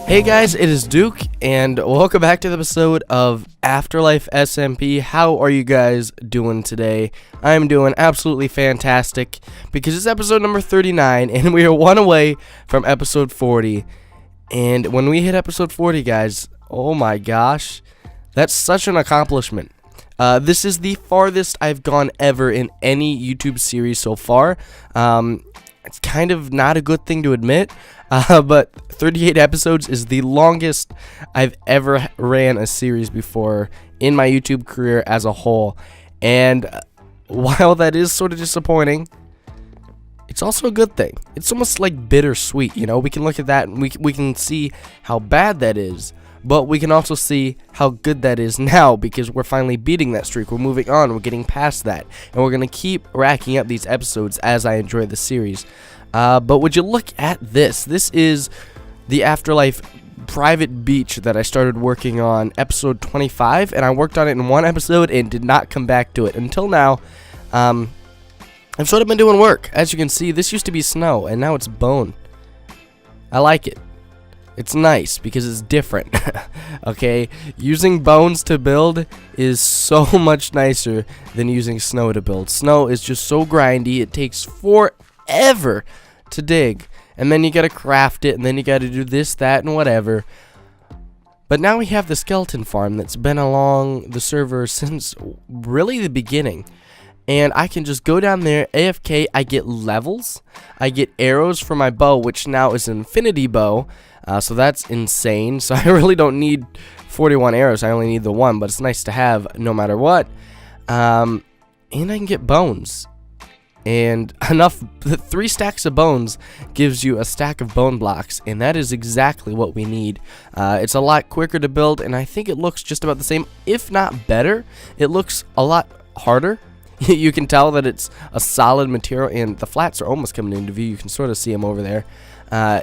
Hey guys, it is Duke, and welcome back to the episode of Afterlife SMP. How are you guys doing today? I'm doing absolutely fantastic, because it's episode number 39, and we are one away from episode 40. And when we hit episode 40, guys, oh my gosh, that's such an accomplishment. This is the farthest I've gone ever in any YouTube series so far. It's kind of not a good thing to admit, but 38 episodes is the longest I've ever ran a series before in my YouTube career as a whole. And while that is sort of disappointing, it's also a good thing. It's almost like bittersweet, you know? We can look at that and we can see how bad that is, but we can also see how good that is now, because we're finally beating that streak. We're moving on. We're getting past that. And we're going to keep racking up these episodes as I enjoy the series. But would you look at this? This is the Afterlife private beach that I started working on episode 25. And I worked on it in one episode and did not come back to it until now. I've sort of been doing work. As you can see, this used to be snow and now it's bone. I like it. It's nice because it's different. Okay, using bones to build is so much nicer than using snow to build. Snow is just so grindy. It takes forever to dig, and then you gotta craft it, and then you gotta do this, that, and whatever. But now we have the skeleton farm that's been along the server since really the beginning. And I can just go down there, AFK, I get levels, I get arrows for my bow, which now is an infinity bow, so that's insane. So I really don't need 41 arrows, I only need the one, but it's nice to have no matter what. And I can get bones. And 3 stacks of bones gives you a stack of bone blocks, and that is exactly what we need. It's a lot quicker to build, and I think it looks just about the same, if not better. It looks a lot harder. You can tell that it's a solid material, and the flats are almost coming into view. You can sort of see them over there.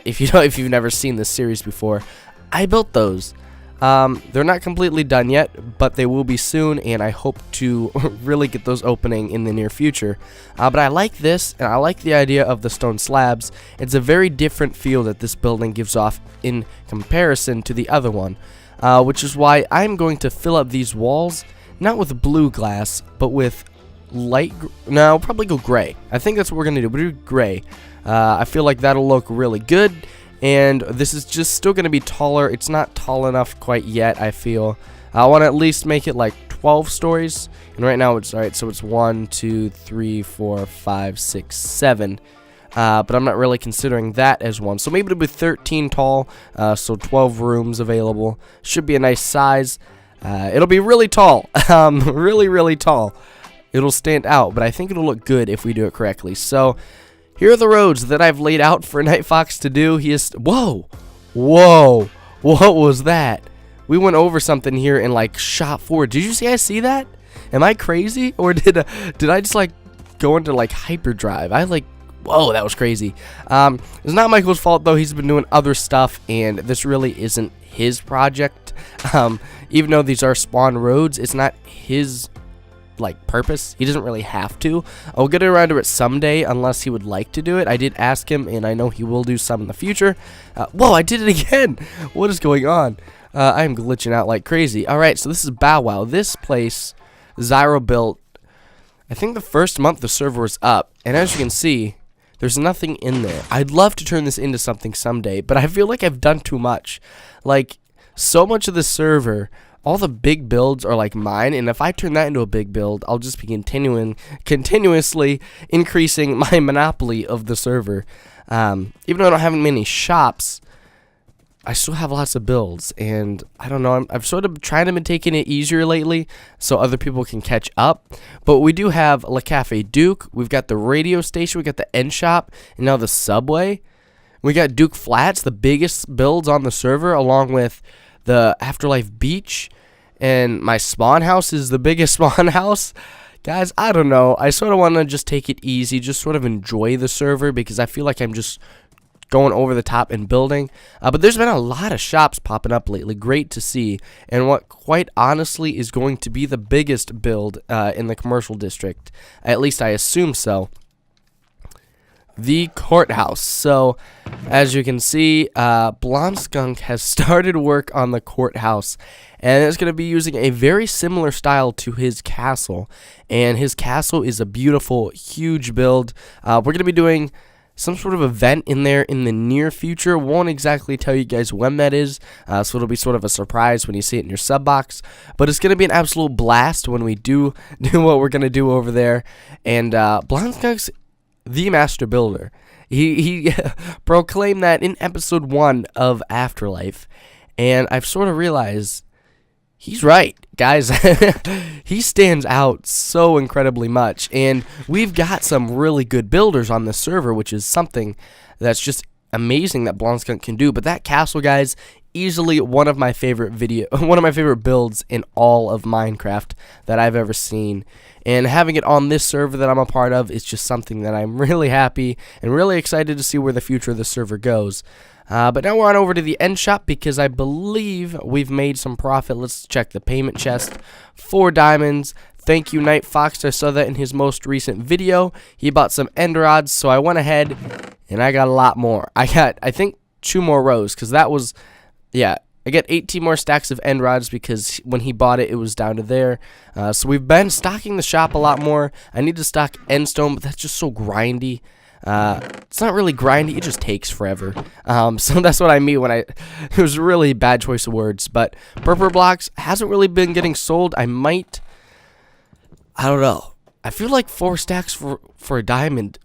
If you've never seen this series before, I built those. They're not completely done yet, but they will be soon, and I hope to really get those opening in the near future. But I like this, and I like the idea of the stone slabs. It's a very different feel that this building gives off in comparison to the other one, which is why I'm going to fill up these walls, not with blue glass, but with no, probably go gray. I think that's what we're gonna do. We'll do gray. I feel like that'll look really good, and this is just still gonna be taller. It's not tall enough quite yet, I feel. I want to at least make it like 12 stories, and right now it's alright, so it's 1 2 3 4 5 6 7, but I'm not really considering that as one, so maybe it'll be 13 tall, so 12 rooms available. Should be a nice size. It'll be really tall. Really tall. It'll stand out, but I think it'll look good if we do it correctly. So here are the roads that I've laid out for Night Fox to do. Whoa, what was that? We went over something here and like shot forward. Did you see I see that? Am I crazy, or did I just like go into like hyperdrive? Whoa, that was crazy. It's not Michael's fault though. He's been doing other stuff, and this really isn't his project. Even though these are spawn roads, it's not his purpose. He doesn't really have to. I'll get around to it someday unless he would like to do it. I did ask him, and I know he will do some in the future. Whoa, I did it again. What is going on? I am glitching out like crazy. Alright, so this is Bow Wow. This place Zyro built, I think the first month the server was up, and as you can see, there's nothing in there. I'd love to turn this into something someday, but I feel like I've done too much. So much of the server, all the big builds are like mine, and if I turn that into a big build, I'll just be continuously increasing my monopoly of the server. Even though I don't have many shops, I still have lots of builds, and I don't know, I've sort of tried to be taking it easier lately so other people can catch up. But we do have Le Cafe Duke, we've got the radio station, we got the end shop, and now the subway. We got Duke Flats, the biggest builds on the server, along with the Afterlife Beach, and my spawn house is the biggest spawn house. Guys, I don't know. I sort of want to just take it easy, just sort of enjoy the server, because I feel like I'm just going over the top and building. But there's been a lot of shops popping up lately. Great to see. And what quite honestly is going to be the biggest build in the commercial district. At least I assume so. the courthouse. So, as you can see, Blonde Skunk has started work on the courthouse, and it's going to be using a very similar style to his castle. And his castle is a beautiful, huge build. We're going to be doing some sort of event in there in the near future. Won't exactly tell you guys when that is, so it'll be sort of a surprise when you see it in your sub box. But it's going to be an absolute blast when we do what we're going to do over there. And Blonde Skunk's the master builder. He proclaimed that in episode 1 of Afterlife, and I've sort of realized he's right, guys. He stands out so incredibly much, and we've got some really good builders on this server, which is something that's just amazing that Blonde Skunk can do. But that castle, guys, easily one of my favorite builds in all of Minecraft that I've ever seen. And having it on this server that I'm a part of is just something that I'm really happy and really excited to see where the future of the server goes. But now we're on over to the end shop because I believe we've made some profit. Let's check the payment chest. 4 diamonds. Thank you, Night Fox. I saw that in his most recent video. He bought some end rods, so I went ahead and I got a lot more. I got, I think, 2 more rows because that was, yeah, I get 18 more stacks of end rods because when he bought it, it was down to there. So we've been stocking the shop a lot more. I need to stock end stone, but that's just so grindy. It's not really grindy, it just takes forever. So that's what I mean when it was a really bad choice of words. But purple blocks hasn't really been getting sold. I don't know. I feel like 4 stacks for a diamond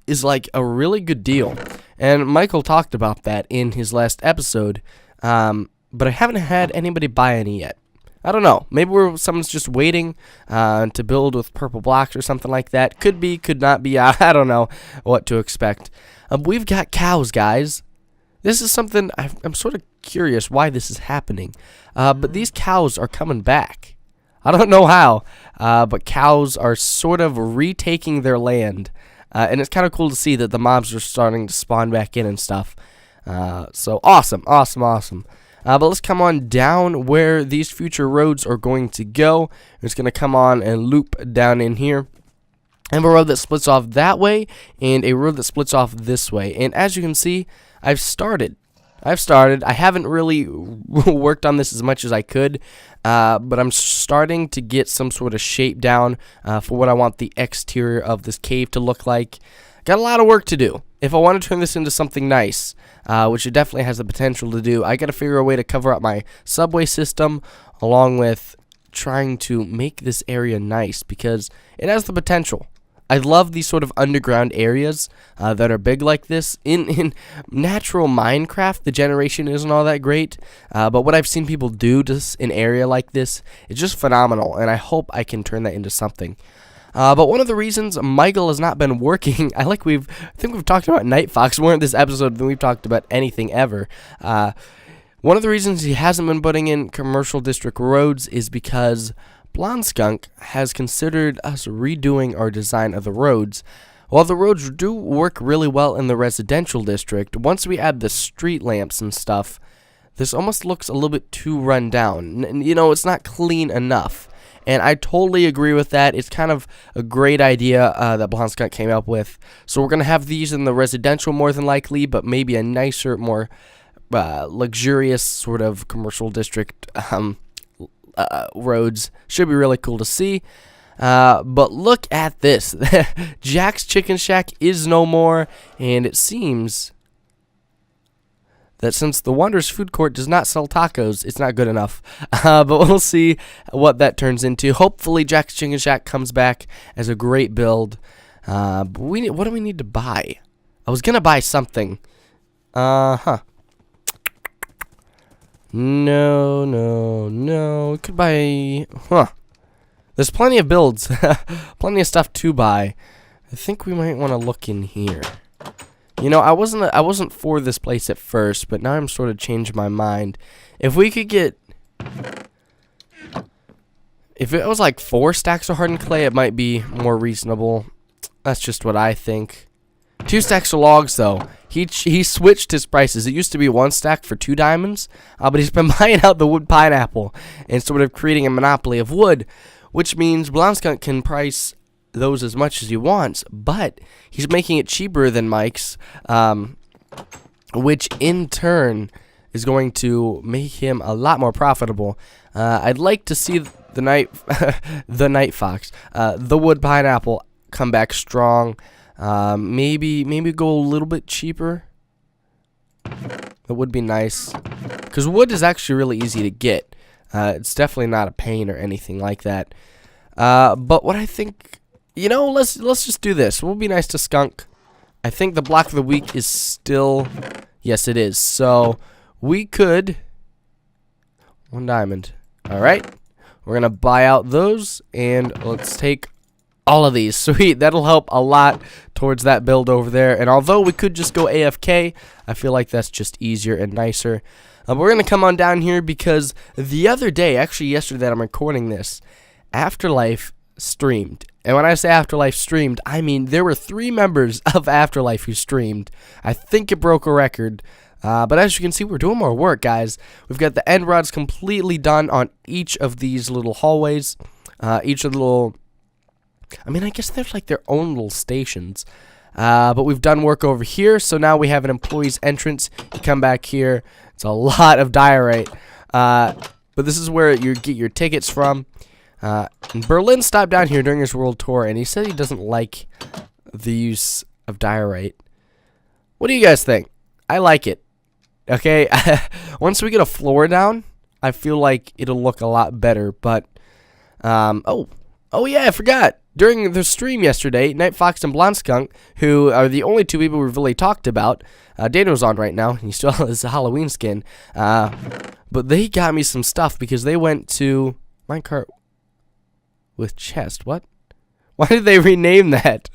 is like a really good deal. And Michael talked about that in his last episode. But I haven't had anybody buy any yet. I don't know. Maybe someone's just waiting to build with purple blocks or something like that. Could be, could not be. I don't know what to expect. We've got cows, guys. This is something I'm sort of curious why this is happening. But these cows are coming back. I don't know how, but cows are sort of retaking their land. And it's kind of cool to see that the mobs are starting to spawn back in and stuff. So awesome, awesome, awesome. But let's come on down where these future roads are going to go. It's going to come on and loop down in here. I have a road that splits off that way and a road that splits off this way. And as you can see, I've started. I haven't really worked on this as much as I could, but I'm starting to get some sort of shape down for what I want the exterior of this cave to look like. Got a lot of work to do. If I want to turn this into something nice, which it definitely has the potential to do, I got to figure a way to cover up my subway system along with trying to make this area nice because it has the potential. I love these sort of underground areas that are big like this. In natural Minecraft, the generation isn't all that great, but what I've seen people do to an area like this is just phenomenal, and I hope I can turn that into something. But one of the reasons Michael has not been working, I think we've talked about Night Fox more in this episode than we've talked about anything ever. One of the reasons he hasn't been putting in commercial district roads is because Blonde Skunk has considered us redoing our design of the roads. While the roads do work really well in the residential district, once we add the street lamps and stuff, this almost looks a little bit too run down. You know, it's not clean enough. And I totally agree with that. It's kind of a great idea that Blonde Skunk came up with. So we're going to have these in the residential more than likely, but maybe a nicer, more luxurious sort of commercial district roads. Should be really cool to see. But look at this. Jack's Chicken Shack is no more, and it seems that since the Wanderers Food Court does not sell tacos, it's not good enough. But we'll see what that turns into. Hopefully Jack's Chicken Shack comes back as a great build. But what do we need to buy? I was going to buy something. No. We could buy... There's plenty of builds. Plenty of stuff to buy. I think we might want to look in here. You know, I wasn't for this place at first, but now I'm sort of changing my mind. If we could get... If it was like 4 stacks of hardened clay, it might be more reasonable. That's just what I think. 2 stacks of logs, though. He switched his prices. It used to be 1 stack for 2 diamonds, but he's been buying out the wood pineapple and sort of creating a monopoly of wood, which means Blonde Skunk can price those as much as he wants, but he's making it cheaper than Mike's, which in turn is going to make him a lot more profitable. I'd like to see the night fox, the wood pineapple come back strong. Maybe go a little bit cheaper. That would be nice, because wood is actually really easy to get. It's definitely not a pain or anything like that. But what I think, let's just do this. We'll be nice to Skunk. I think the block of the week is still, yes, it is. So we could 1 diamond. All right, we're gonna buy out those, and let's take all of these. Sweet, that'll help a lot towards that build over there. And although we could just go AFK, I feel like that's just easier and nicer. We're going to come on down here because the other day, actually yesterday that I'm recording this, Afterlife streamed. And when I say Afterlife streamed, I mean there were 3 members of Afterlife who streamed. I think it broke a record. But as you can see, we're doing more work, guys. We've got the end rods completely done on each of these little hallways. Each of the little... I guess they're like their own little stations. But we've done work over here, so now we have an employee's entrance. You come back here. It's a lot of diorite. But this is where you get your tickets from. And Berlin stopped down here during his world tour, and he said he doesn't like the use of diorite. What do you guys think? I like it. Okay, once we get a floor down, I feel like it'll look a lot better. But, oh yeah, I forgot. During the stream yesterday, Night Fox and Blonde Skunk, who are the only 2 people we've really talked about, Daniel's on right now, and he still has a Halloween skin, but they got me some stuff because they went to Minecart with Chest. What? Why did they rename that?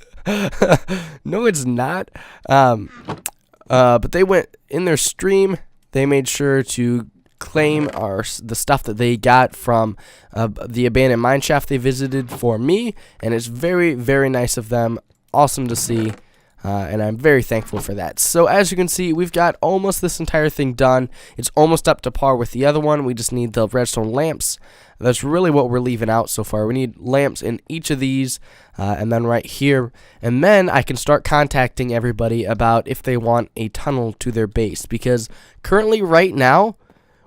No, it's not. But they went in their stream, they made sure to claim the stuff that they got from the abandoned mine shaft they visited for me, and it's very, very nice of them. Awesome to see, and I'm very thankful for that. So as you can see, we've got almost this entire thing done. It's almost up to par with the other one. We just need the redstone lamps. That's really what we're leaving out so far. We need lamps in each of these, and then right here, and then I can start contacting everybody about if they want a tunnel to their base, because currently right now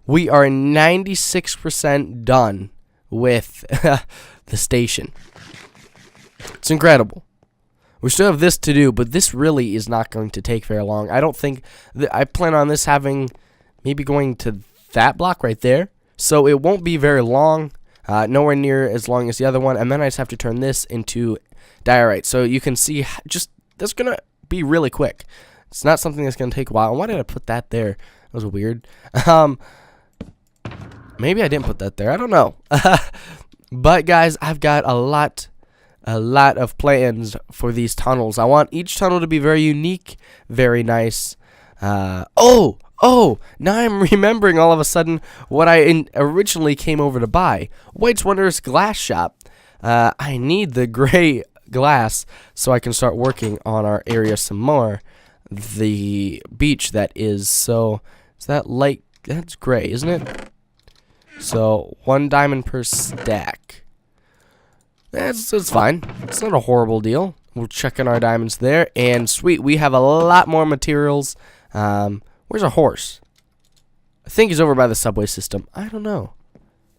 we are 96% done with the station. It's incredible. We still have this to do, but this really is not going to take very long. I don't think... I plan on this having... maybe going to that block right there. So it won't be very long. Nowhere near as long as the other one. And then I just have to turn this into diorite. So you can see just... that's going to be really quick. It's not something that's going to take a while. Why did I put that there? That was weird. Maybe I didn't put that there. I don't know. But guys, I've got a lot of plans for these tunnels. I want each tunnel to be very unique, very nice. Oh, now I'm remembering all of a sudden what I originally came over to buy. White's Wondrous Glass Shop. I need the gray glass so I can start working on our area some more. The beach, that is. So, is that light? That's gray, isn't it? So, 1 diamond per stack. That's fine. It's not a horrible deal. We'll check in our diamonds there. And sweet, we have a lot more materials. Where's our horse? I think he's over by the subway system. I don't know.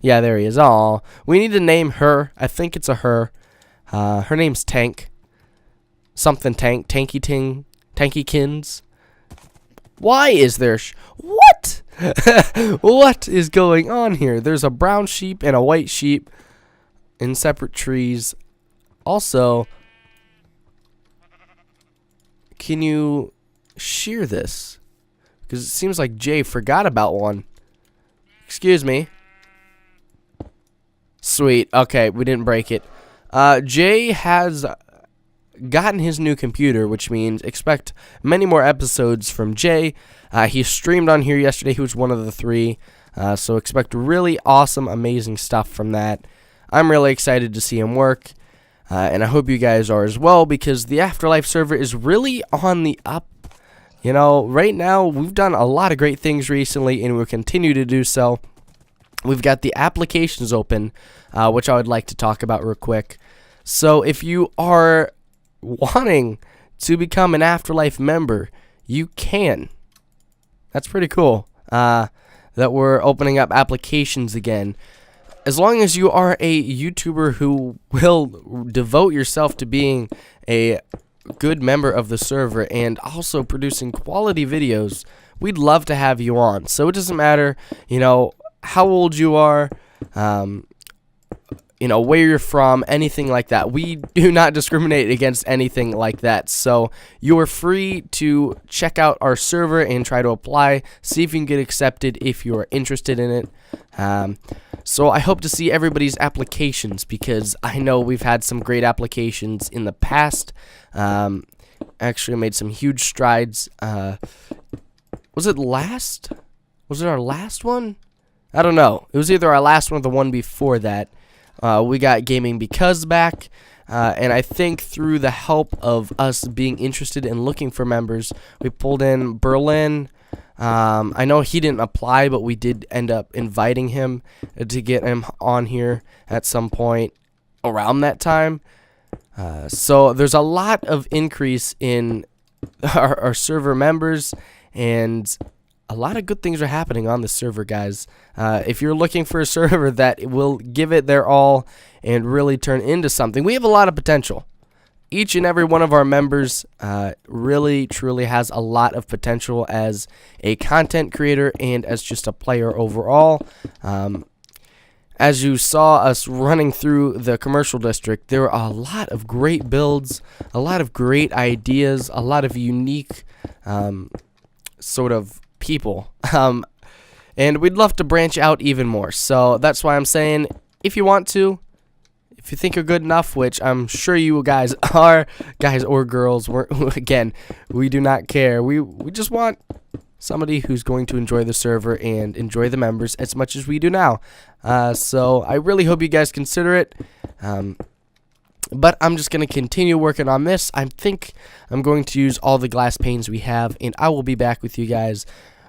Yeah, there he is. Aw, we need to name her. I think it's a her. Her name's Tank. Something Tank. Tankykins. Why is there... what? What is going on here? There's a brown sheep and a white sheep in separate trees. Also, can you shear this? Because it seems like Jay forgot about one. Excuse me. Sweet. Okay, we didn't break it. Jay has gotten his new computer, which means expect many more episodes from Jay. He streamed on here yesterday. He was one of the 3. So expect really awesome, amazing stuff from that. I'm really excited to see him work. And I hope you guys are as well, because the Afterlife server is really on the up. You know, right now, we've done a lot of great things recently, and we'll continue to do so. We've got the applications open, which I would like to talk about real quick. So if you are wanting to become an Afterlife member, you can. That's pretty cool. That we're opening up applications again. As long as you are a YouTuber who will devote yourself to being a good member of the server and also producing quality videos, we'd love to have you on. So it doesn't matter, how old you are, where you're from, anything like that. We do not discriminate against anything like that. So you are free to check out our server and try to apply, see if you can get accepted if you are interested in it. So I hope to see everybody's applications, because I know we've had some great applications in the past. Actually made some huge strides. Was it our last one? I don't know. It was either our last one or the one before that. We got Gaming Because back, and I think through the help of us being interested in looking for members, we pulled in Berlin. I know he didn't apply, but we did end up inviting him to get him on here at some point around that time. So there's a lot of increase in our server members, and a lot of good things are happening on the server, guys. If you're looking for a server that will give it their all and really turn into something, we have a lot of potential. Each and every one of our members really, truly has a lot of potential as a content creator and as just a player overall. As you saw us running through the commercial district, there were a lot of great builds, a lot of great ideas, a lot of unique sort of people. And we'd love to branch out even more. So that's why I'm saying, if you want to, if you think you're good enough, which I'm sure you guys are, guys or girls, again, we do not care. We just want somebody who's going to enjoy the server and enjoy the members as much as we do now. So I really hope you guys consider it. But I'm just going to continue working on this. I think I'm going to use all the glass panes we have, and I will be back with you guys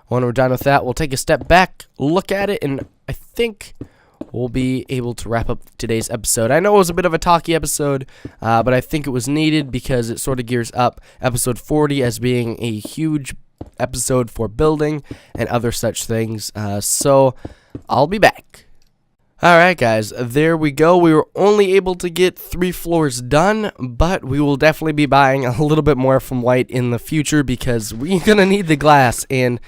when we're done with that. We'll take a step back, look at it, and I think we'll be able to wrap up today's episode. I know it was a bit of a talky episode, but I think it was needed because it sort of gears up episode 40 as being a huge episode for building and other such things. So I'll be back. Alright guys, there we go. We were only able to get 3 floors done, but we will definitely be buying a little bit more from White in the future because we're going to need the glass, and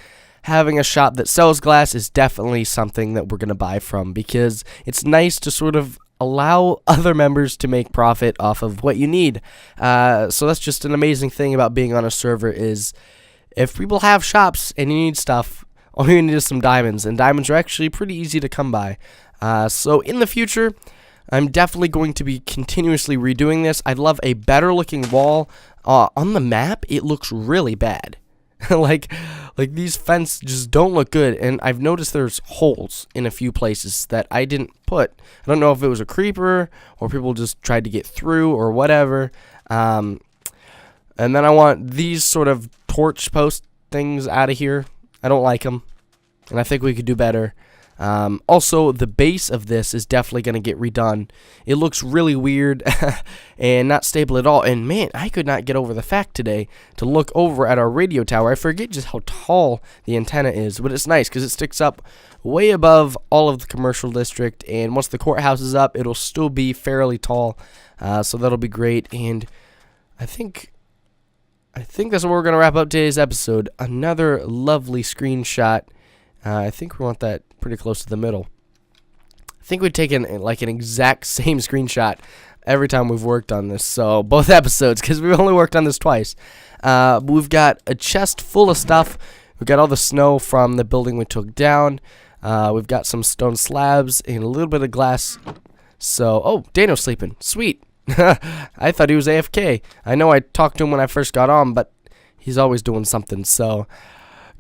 having a shop that sells glass is definitely something that we're going to buy from, because it's nice to sort of allow other members to make profit off of what you need. So that's just an amazing thing about being on a server, is if people have shops and you need stuff, all you need is some diamonds, and diamonds are actually pretty easy to come by. So in the future, I'm definitely going to be continuously redoing this. I'd love a better looking wall. On the map, it looks really bad. like these fences just don't look good, and I've noticed there's holes in a few places that I didn't put. I don't know if it was a creeper or people just tried to get through or whatever. And then I want these sort of torch post things out of here. I don't like them, and I think we could do better. Also, the base of this is definitely going to get redone. It looks really weird and not stable at all. And man, I could not get over the fact today to look over at our radio tower. I forget just how tall the antenna is, but it's nice because it sticks up way above all of the commercial district. And once the courthouse is up, it'll still be fairly tall. So that'll be great. And I think that's what we're going to wrap up today's episode. Another lovely screenshot. I think we want that pretty close to the middle. I think we've taken like an exact same screenshot every time we've worked on this. So both episodes, because we've only worked on this twice. We've got a chest full of stuff. We've got all the snow from the building we took down. We've got some stone slabs and a little bit of glass. So, oh, Dano's sleeping. Sweet. I thought he was AFK. I know I talked to him when I first got on, but he's always doing something. So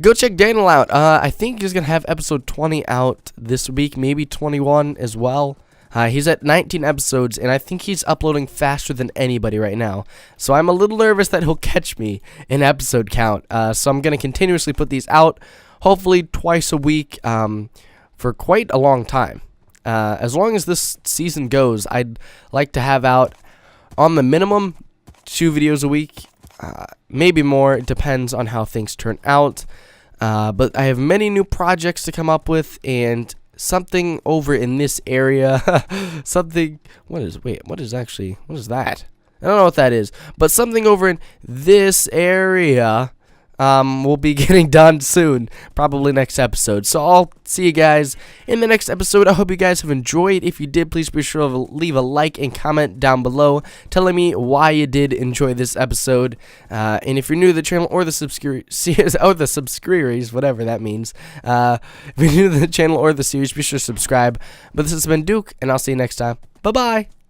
go check Daniel out. I think he's going to have episode 20 out this week, maybe 21 as well. He's at 19 episodes, and I think he's uploading faster than anybody right now. So I'm a little nervous that he'll catch me in episode count. So I'm going to continuously put these out, hopefully twice a week, for quite a long time. As long as this season goes, I'd like to have out on the minimum 2 videos a week, maybe more. It depends on how things turn out. But I have many new projects to come up with, and something over in this area, what is that? I don't know what that is, but something over in this area will be getting done soon, probably next episode. So I'll see you guys in the next episode. I hope you guys have enjoyed. If you did, please be sure to leave a like and comment down below telling me why you did enjoy this episode. And if you're new to the channel or the subscribers, whatever that means, if you're new to the channel or the series, be sure to subscribe. But this has been Duke, and I'll see you next time. Bye-bye.